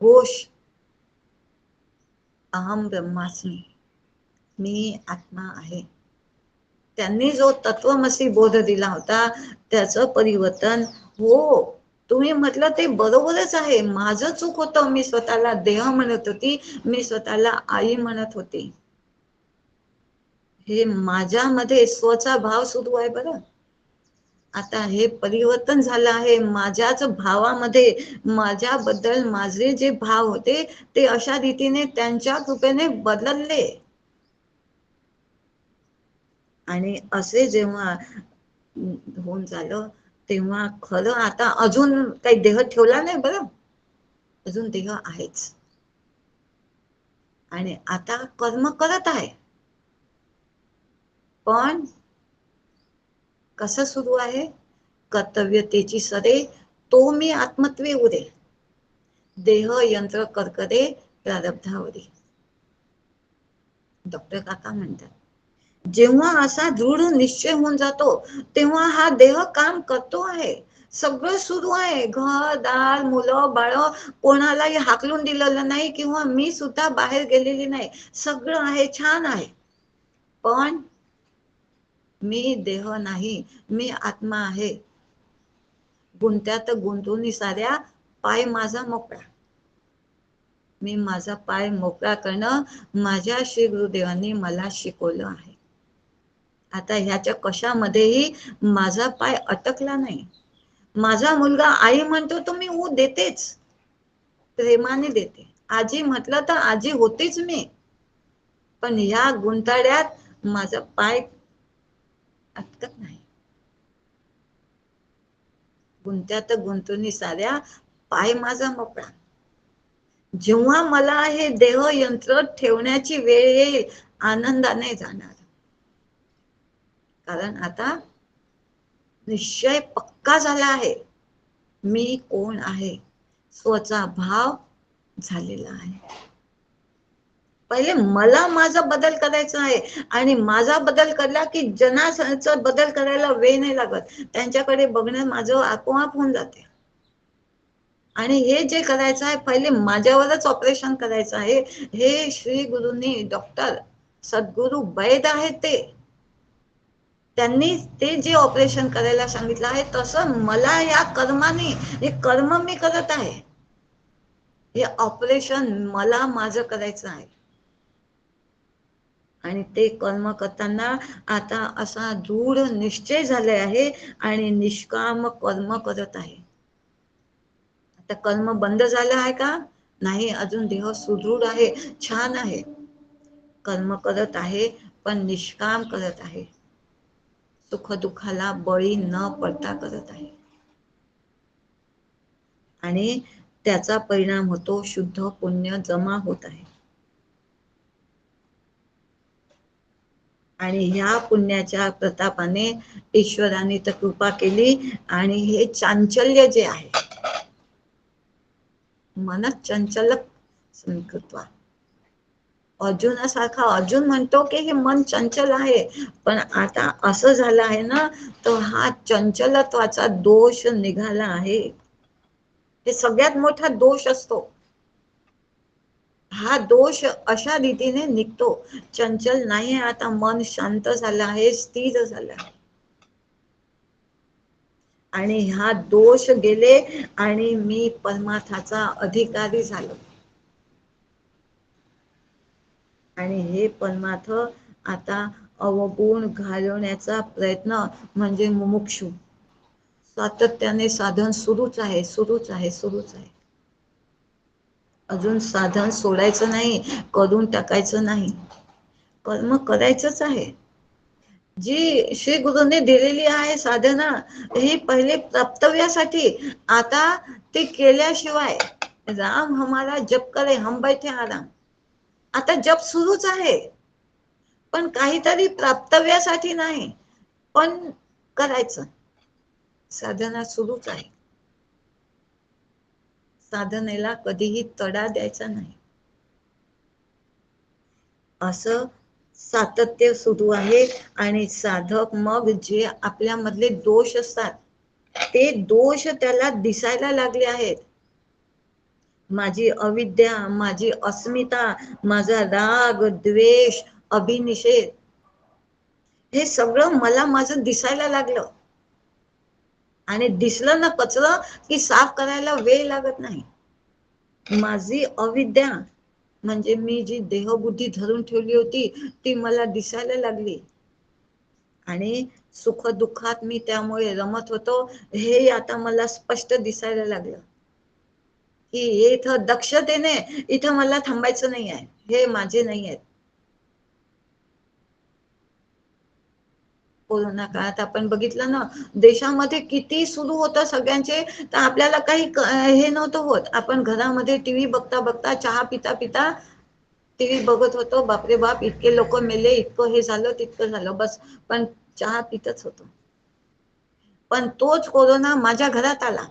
घोष अहम ब्रह्मास्मी, मी आत्मा आहे. त्यांनी जो तत्वमसी बोध दिला होता त्याचं परिवर्तन, हो तुम्ही म्हटलं ते बरोबरच आहे. माझं चूक होतं, मी स्वतःला देह म्हणत होती, मी स्वतःला आई म्हणत होती. हे माझ्यामध्ये स्वचा भाव सुरू आहे बरं. आता हे परिवर्तन झालं आहे माझ्याच भावामध्ये. माझ्याबद्दल माझे जे भाव होते ते अशा रीतीने त्यांच्या कृपेने बदलले. आणि असे जेव्हा होऊन झालं तेव्हा खरं आता अजून काही देह ठेवला नाही बरं, अजून देह आहेच. आणि आता कर्म करत आहे. पण कसं सुरू आहे? कर्तव्यतेची सरे तो मी आत्मत्वे उरे, देह यंत्र कर्करे प्रारब्धावरी. डॉक्टर काका म्हणतात, जेव्हा असा दृढ निश्चय होऊन जातो तेव्हा हा देह काम करतो आहे. सगळं सुरू आहे, घर दार मुलं बाळ, कोणालाही हाकलून दिलेलं नाही किंवा मी सुद्धा बाहेर गेलेली नाही. सगळं आहे, छान आहे. पण मी देह नाही, मी आत्मा आहे. गुंत्यात गुंतून साऱ्या पाय माझा मोकळा. मी माझा पाय मोकळा करणं माझ्या श्री गुरुदेवांनी मला शिकवलं आहे. आता ह्याच्या कशामध्येही माझा पाय अटकला नाही. माझा मुलगा आई म्हणतो तो मी देतेच, प्रेमाने देते. आजी म्हटलं तर आजी होतीच मी. पण ह्या गुंताड्यात माझा पाय अटकत नाही. गुंत्यात गुंतून साऱ्या पाय माझा मोकळा. जेव्हा मला हे देह यंत्र ठेवण्याची वेळ येईल, आनंदाने जाणार. कारण आता निश्चय पक्का झाला आहे, मी कोण आहे. स्वचा भाव झालेला आहे. पहिले मला माझा बदल करायचा आहे. आणि माझा बदल करला की जनाचा बदल करायला वेळ नाही लागत. त्यांच्याकडे बघणं माझं आपोआप होऊन जाते. आणि हे जे करायचं आहे पहिले माझ्यावरच ऑपरेशन करायचं आहे. हे श्री गुरूंनी, डॉक्टर सद्गुरू वैद आहेत त्यांनी ते जे ऑपरेशन करायला सांगितलं आहे तसं मला या कर्माने, हे कर्म मी करत आहे, हे ऑपरेशन मला माझं करायचं आहे. आणि ते कर्म करताना आता असा दृढ निश्चय झाले आहे आणि निष्काम कर्म करत आहे. आता कर्म बंद झालं आहे का? नाही, अजून देह सुदृढ आहे, छान आहे. कर्म करत आहे पण निष्काम करत आहे. सुख दुःखाला बळी न पडता करत आहे. आणि त्याचा परिणाम होतो, शुद्ध पुण्य जमा होत आहे. आणि ह्या पुण्याच्या प्रतापाने ईश्वराने तर कृपा केली आणि हे चांचल्य जे आहे, मनच चंचल संकृत्वा, अर्जुनासारखा अर्जुन म्हणतो की हे मन चंचल आहे, पण आता असं झालं आहे ना, तर हा चंचलत्वाचा दोष निघाला आहे. हे सगळ्यात मोठा दोष असतो. हा दोष अशा रीतीने निघतो. चंचल नाही, आता मन शांत झालं आहे, स्थिर झालं आहे. आणि हा दोष गेले आणि मी परमार्थाचा अधिकारी झालो. आणि हे परमार्थ आता अवगुण घालवण्याचा प्रयत्न म्हणजे मुमुक्षु. सातत्याने साधन सुरूच आहे, सुरूच आहे, सुरूच आहे. अजून साधन सोडायचं नाही, करून टाकायचं नाही, कर्म करायचंच आहे. जी श्री गुरुने दिलेली आहे साधना, ही पहिले प्राप्तव्यासाठी. आता ते केल्याशिवाय राम हमारा जप करे हम बैठे आराम. आता जप सुरूच आहे, पण काहीतरी प्राप्तव्यासाठी नाही, पण करायचं. साधना सुरूच आहे. साधनेला कधीही तडा द्यायचा नाही. असं सातत्य सुरू आहे. आणि साधक मग जे आपल्यामधले दोष असतात, ते दोष त्याला दिसायला लागले आहेत. माझी अविद्या, माझी अस्मिता, माझा राग, द्वेष, अभिनिषेध, हे सगळं मला माझं दिसायला लागलं. आणि दिसलं ना कचरं की साफ करायला वेळ लागत नाही. माझी अविद्या म्हणजे मी जी देहबुद्धी धरून ठेवली होती, ती मला दिसायला लागली. आणि सुख दुःखात मी त्यामुळे रमत होतो, हे आता मला स्पष्ट दिसायला लागलं की इथं दक्षतेने इथं मला थांबायचं नाही आहे, हे माझे नाही आहेत. कोरोना काळात आपण बघितलं ना, देशामध्ये किती सुरू होतं सगळ्यांचे, तर आपल्याला काही हे नव्हतं होत. आपण घरामध्ये टीव्ही बघता बघता, चहा पिता पिता टीव्ही बघत होतो. बापरे बाप, इतके लोक मेले, इतकं हे झालं, तितकं झालं, बस. पण चहा पितच होतो. पण तोच कोरोना माझ्या घरात आला,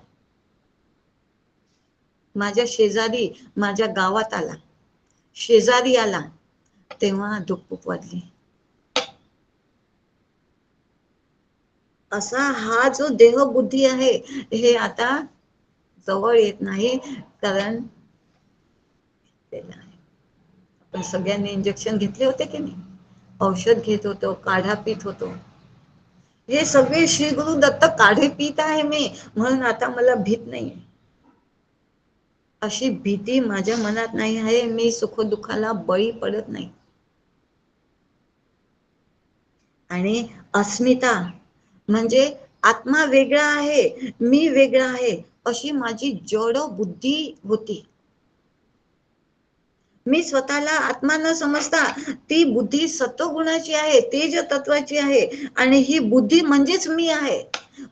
माझ्या शेजारी, माझ्या गावात आला, शेजारी आला, तेव्हा धुकपुक वाढली. असा हा जो देहबुद्धी आहे, हे आता जवळ येत नाही. कारण आपण सगळ्यांनी इंजेक्शन घेतले होते की नाही, औषध घेत होतो, काढा पित होतो. हे सगळे श्री गुरु दत्त काढे पित आहे मी, म्हणून आता मला भीत नाही. अशी भीती माझ्या मनात नाही आहे. मी सुख दुःखाला बळी पडत नाही. आणि अस्मिता म्हणजे आत्मा वेगळा आहे, मी वेगळा आहे, अशी माझी जड बुद्धी होती. मी स्वतःला आत्मा न समजता ती बुद्धी सत्वगुणाची आहे, तेज तत्वाची आहे. आणि ही बुद्धी म्हणजेच मी आहे.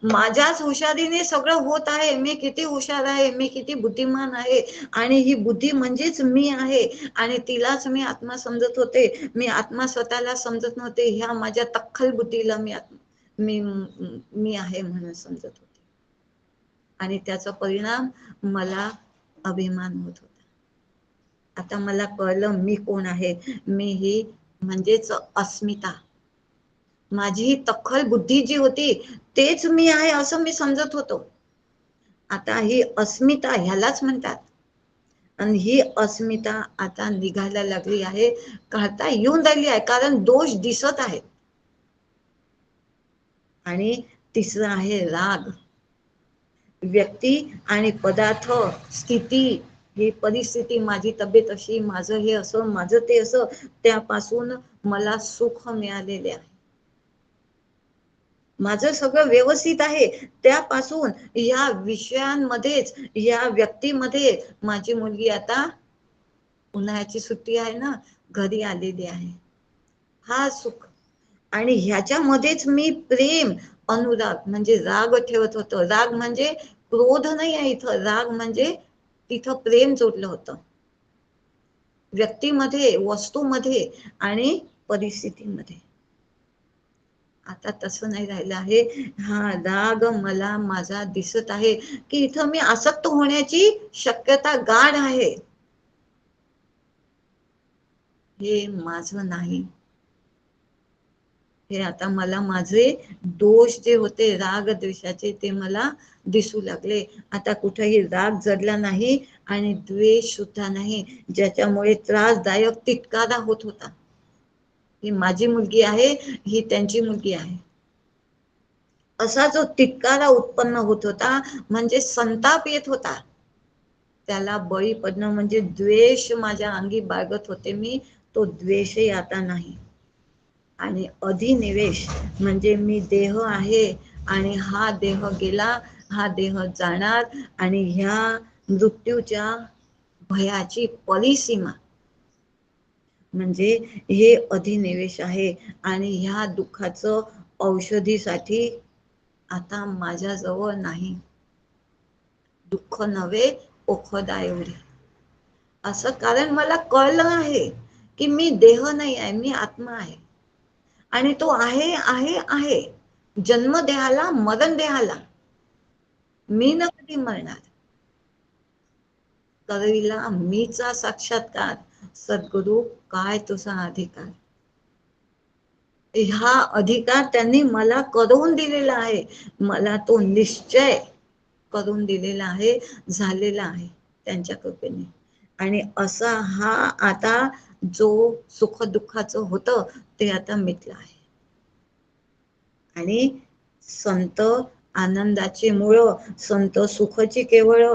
माझ्याच हुशारीने सगळं होत आहे. मी किती हुशार आहे, मी किती बुद्धिमान आहे, आणि ही बुद्धी म्हणजेच मी आहे. आणि तिलाच मी आत्मा समजत होते. मी आत्मा स्वतःला समजत नव्हते. ह्या माझ्या तख्खल बुद्धीला मी आहे म्हणून समजत होते. आणि त्याचा परिणाम मला अभिमान होत होता. आता मला कळलं मी कोण आहे. मी ही म्हणजेच अस्मिता, माझी ही तख्खल बुद्धी जी होती, तेच मी आहे असं मी समजत होतो. आता ही अस्मिता ह्यालाच म्हणतात. आणि ही अस्मिता आता निघायला लागली आहे, काढता येऊन राहिली आहे, कारण दोष दिसत आहेत. आणि तिसरं आहे राग. व्यक्ती आणि पदार्थ, स्थिती, ही परिस्थिती, माझी तब्येत अशी, माझं हे असं, माझं ते असं, त्यापासून मला सुख मिळालेले आहे. माझं सगळं व्यवस्थित आहे, त्यापासून या विषयांमध्येच, या व्यक्तीमध्ये, माझी मुलगी आता उन्हाळ्याची सुट्टी आहे ना, घरी आलेली आहे, हा सुख. आणि ह्याच्यामध्येच मी प्रेम, अनुराग म्हणजे राग ठेवत होतो. राग म्हणजे क्रोध नाही आहे इथं, राग म्हणजे तिथं प्रेम जोडलं होतं, व्यक्तीमध्ये, वस्तूमध्ये आणि परिस्थितीमध्ये. आता तसं नाही राहिलं आहे. हा राग मला माझा दिसत आहे की इथं मी आसक्त होण्याची शक्यता गाढ आहे. हे माझं नाही. हे आता मला माझे दोष जे होते राग द्वेषाचे ते मला दिसू लागले. आता कुठेही राग जडला नाही आणि द्वेष सुद्धा नाही, ज्याच्यामुळे त्रासदायक तिटकारा होत होता. ही माझी मुलगी आहे, ही त्यांची मुलगी आहे, असा जो तिटकारा उत्पन्न होत होता, म्हणजे संताप येत होता, त्याला बळी पडणं म्हणजे द्वेष माझ्या अंगी बाळगत होते मी, तो द्वेषही आता नाही. आणि अधिनिवेश म्हणजे मी देह आहे आणि हा देह गेला, हा देह जाणार आणि ह्या मृत्यूच्या भयाची परिसीमा म्हणजे हे अधिनिवेश आहे. आणि ह्या दुःखाचं औषधीसाठी आता माझ्याजवळ नाही. दुःख नव्हे ओखदा एवढे, असं कारण मला कळलं आहे की मी देह नाही आहे, मी आत्मा आहे. आणि तो आहे आहे आहे, जन्म देहाला मरण देहाला, मी न कधी मरणार. करविला मीचा साक्षात्कार, सद्गुरु काय तुझा अधिकार. हा अधिकार त्यांनी मला करून दिलेला आहे, मला तो निश्चय करून दिलेला आहे, झालेला आहे त्यांच्या कृपेने. आणि असा हा आता जो सुख दुःखाचं होतं ते आता मिटलं आहे. आणि संत आनंदाचे मूळ, संत सुखची केवळ,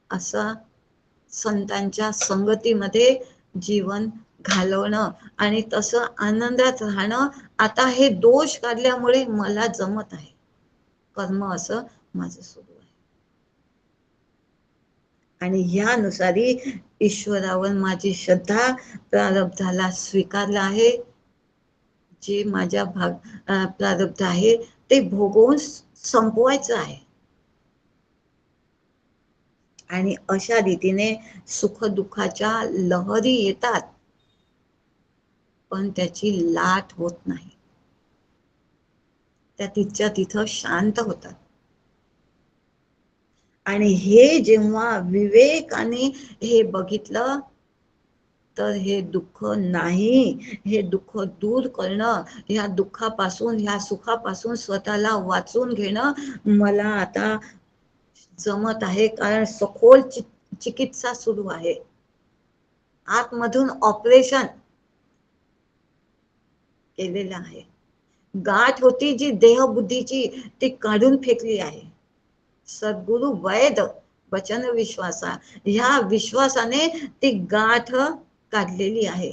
असा संतांच्या संगतीमध्ये जीवन घालवणं आणि तसं आनंदात राहणं, आता हे दोष काढल्यामुळे मला जमत आहे. कर्म असं माझं सुरू आहे आणि ह्यानुसारी ईश्वरावर माझी श्रद्धा, प्रारब्धाला स्वीकारला आहे. जे माझ्या प्रारब्ध आहे ते भोगवून संपवायचं आहे. आणि अशा रीतीने सुख दुःखाच्या लहरी येतात, पण त्याची लाट होत नाही, त्या तिथच्या तिथं शांत होतात. आणि हे जेव्हा विवेकाने हे बघितलं, तर हे दुःख नाही, हे दुःख दूर करणं, ह्या दुःखापासून ह्या सुखापासून स्वतःला वाचून घेणं मला आता जमत आहे. कारण सखोल चिकित्सा सुरू आहे, आतमधून ऑपरेशन केलेलं आहे. गाठ होती जी देहबुद्धीची, ती काढून फेकली आहे. सद्गुरु वैद वचन विश्वासा, ह्या विश्वासाने ती गाठ काढलेली आहे.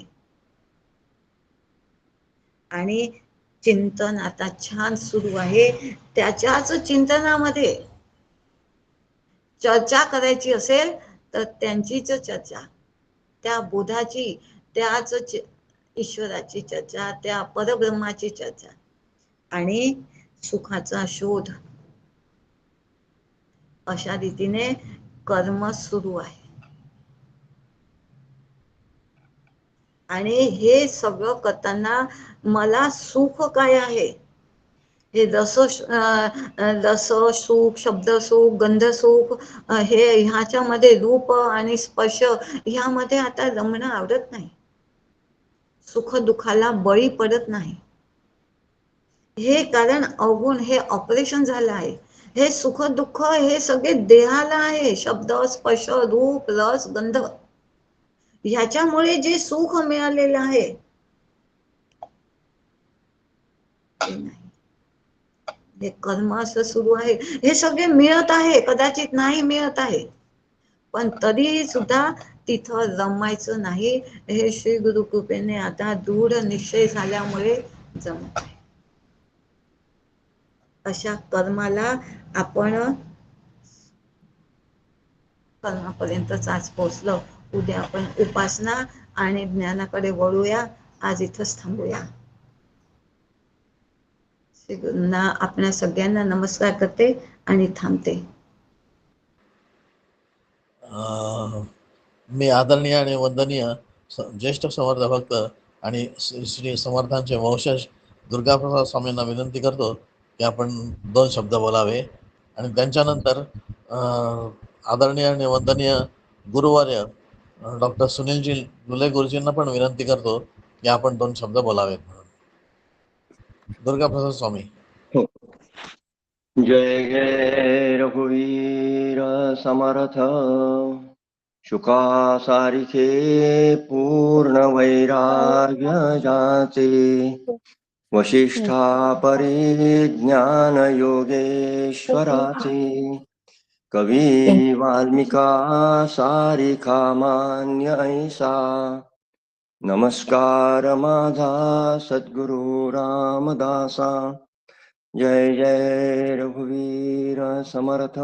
आणि चिंतन आता छान सुरू आहे. त्याच्याच चिंतनामध्ये चर्चा करायची असेल तर त्यांचीच चर्चा, त्या बोधाची, त्याच ईश्वराची चर्चा, त्या परब्रह्माची चर्चा आणि सुखाचा शोध, अशा रीतीने कर्म सुरू आहे. आणि हे सगळं करताना मला सुख काय आहे, हे रस सुख, शब्द सुख, गंध सुख, हे ह्याच्यामध्ये रूप आणि स्पर्श, ह्यामध्ये आता रमणं आवडत नाही. सुख दुःखाला बळी पडत नाही. हे कारण अवगुण, हे ऑपरेशन झालं आहे. हे सुख दुःख हे सगळे देहाला आहे, शब्द स्पर्श रूप रस गंध, ह्याच्यामुळे जे सुख मिळालेलं आहे ते नाही. हे कर्म असं सुरू आहे, हे सगळे मिळत आहे, कदाचित नाही मिळत आहे, पण तरीही सुद्धा तिथं रमायचं नाही. हे श्री गुरु कृपेने आता दृढ निश्चय झाल्यामुळे जमत आहे. अशा कर्माला आपण कर्मापर्यंतच आज पोचलो. उद्या आपण उपासना आणि ज्ञानाकडे वळूया. आज इथंच थांबूया. श्री गुरूंना आपल्या सगळ्यांना नमस्कार करते आणि थांबते. मी आदरणीय आणि वंदनीय ज्येष्ठ समर्थ भक्त आणि श्री समर्थांचे वंशज दुर्गाप्रसाद स्वामींना विनंती करतो की आपण 2 शब्द बोलावे आणि त्यांच्यानंतर आदरणीय आणि वंदनीय गुरुवर्य डॉक्टर सुनीलजी लुले गुरुजींना पण विनंती करतो की आपण 2 शब्द बोलावेत म्हणून. दुर्गाप्रसाद स्वामी. हो. जय जय रघुवीर समर्थ, शुका सारिखे पूर्ण वैराग्य जाचे, वशिष्ठा परिज्ञान योगेश्वराचे, कवी वाल्मिका सारिखा मान्य ऐसा, नमस्कार माझा सद्गुरु रामदासा. जय जय रघुवीर समर्थ.